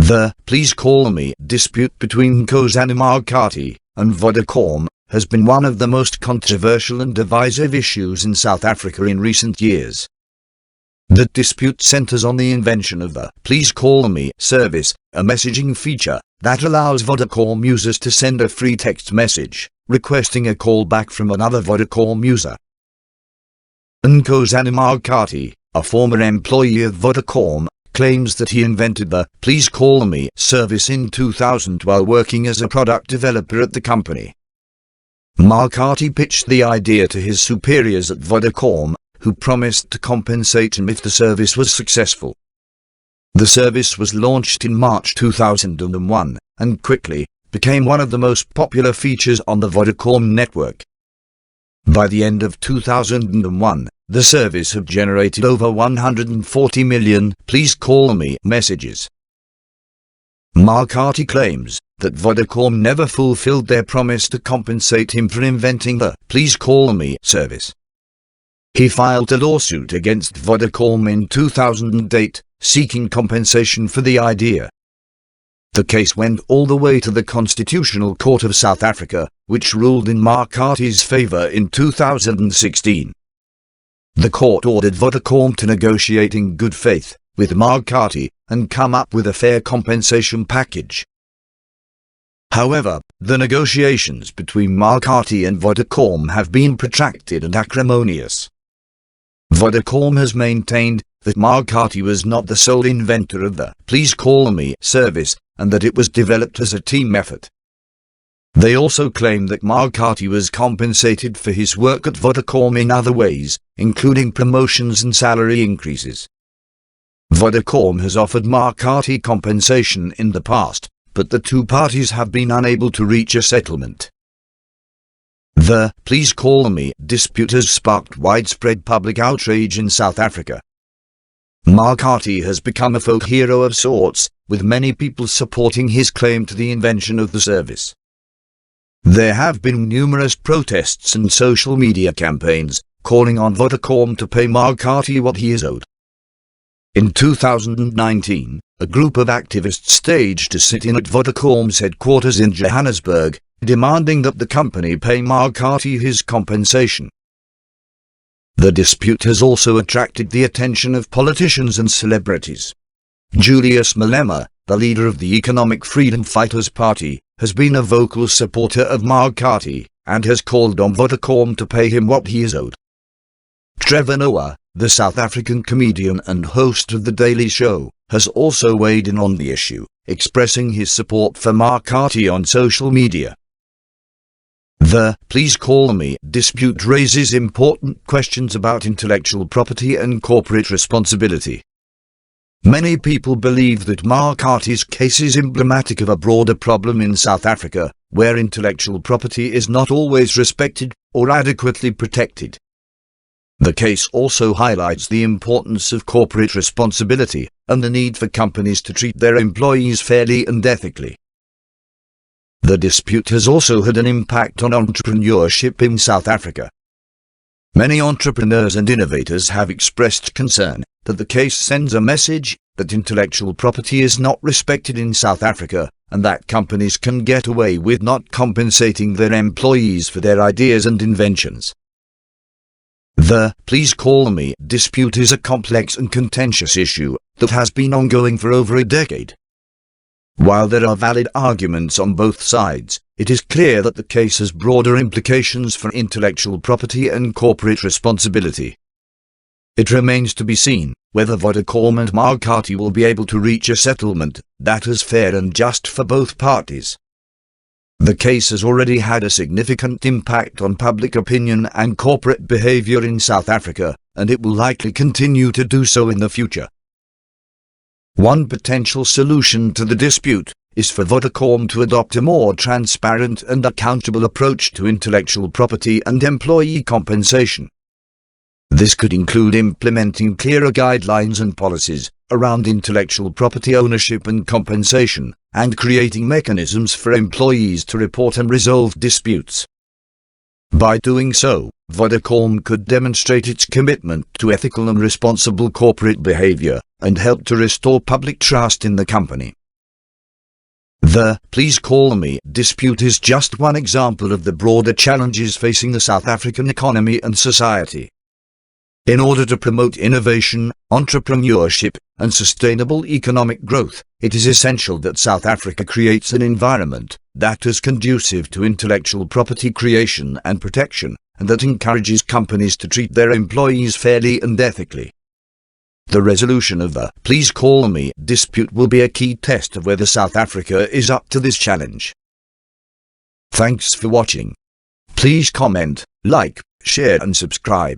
The "Please Call Me" dispute between Kozani Markati and Vodacom has been one of the most controversial and divisive issues in South Africa in recent years. The dispute centers on the invention of the "Please Call Me" service, a messaging feature that allows Vodacom users to send a free text message requesting a call back from another Vodacom user. Nkozani Markati, a former employee of Vodacom, claims that he invented the "Please Call Me" service in 2000 while working as a product developer at the company. Markati pitched the idea to his superiors at Vodacom, who promised to compensate him if the service was successful. The service was launched in March 2001, and quickly became one of the most popular features on the Vodacom network. By the end of 2001, the service had generated over 140 million "Please Call Me" messages. Markati claims that Vodacom never fulfilled their promise to compensate him for inventing the "Please Call Me" service. He filed a lawsuit against Vodacom in 2008, seeking compensation for the idea. The case went all the way to the Constitutional Court of South Africa, which ruled in Markati's favor in 2016. The court ordered Vodacom to negotiate in good faith with Markati and come up with a fair compensation package. However, the negotiations between Markati and Vodacom have been protracted and acrimonious. Vodacom has maintained that Markati was not the sole inventor of the "Please Call Me" service, and that it was developed as a team effort. They also claim that Markati was compensated for his work at Vodacom in other ways, including promotions and salary increases. Vodacom has offered Markati compensation in the past, but the two parties have been unable to reach a settlement. The "Please Call Me" dispute has sparked widespread public outrage in South Africa. Markati has become a folk hero of sorts, with many people supporting his claim to the invention of the service. There have been numerous protests and social media campaigns calling on Vodacom to pay Markati what he is owed. In 2019, a group of activists staged a sit-in at Vodacom's headquarters in Johannesburg, demanding that the company pay Markati his compensation. The dispute has also attracted the attention of politicians and celebrities. Julius Malema, the leader of the Economic Freedom Fighters Party, has been a vocal supporter of Markati, and has called on Vodacom to pay him what he is owed. Trevor Noah, the South African comedian and host of The Daily Show, has also weighed in on the issue, expressing his support for Markati on social media. The "Please Call Me" dispute raises important questions about intellectual property and corporate responsibility. Many people believe that Markati's case is emblematic of a broader problem in South Africa, where intellectual property is not always respected or adequately protected. The case also highlights the importance of corporate responsibility and the need for companies to treat their employees fairly and ethically. The dispute has also had an impact on entrepreneurship in South Africa. Many entrepreneurs and innovators have expressed concern that the case sends a message that intellectual property is not respected in South Africa, and that companies can get away with not compensating their employees for their ideas and inventions. The "Please Call Me" dispute is a complex and contentious issue that has been ongoing for over a decade. While there are valid arguments on both sides, it is clear that the case has broader implications for intellectual property and corporate responsibility. It remains to be seen whether Vodacom and Markati will be able to reach a settlement that is fair and just for both parties. The case has already had a significant impact on public opinion and corporate behavior in South Africa, and it will likely continue to do so in the future. One potential solution to the dispute is for Vodacom to adopt a more transparent and accountable approach to intellectual property and employee compensation. This could include implementing clearer guidelines and policies around intellectual property ownership and compensation, and creating mechanisms for employees to report and resolve disputes. By doing so, Vodacom could demonstrate its commitment to ethical and responsible corporate behavior, and help to restore public trust in the company. The "please call me" dispute is just one example of the broader challenges facing the South African economy and society. In order to promote innovation, entrepreneurship, and sustainable economic growth, it is essential that South Africa creates an environment that is conducive to intellectual property creation and protection, and that encourages companies to treat their employees fairly and ethically. The resolution of the "please call me" dispute will be a key test of whether South Africa is up to this challenge. Thanks for watching. Please comment, like, share and subscribe.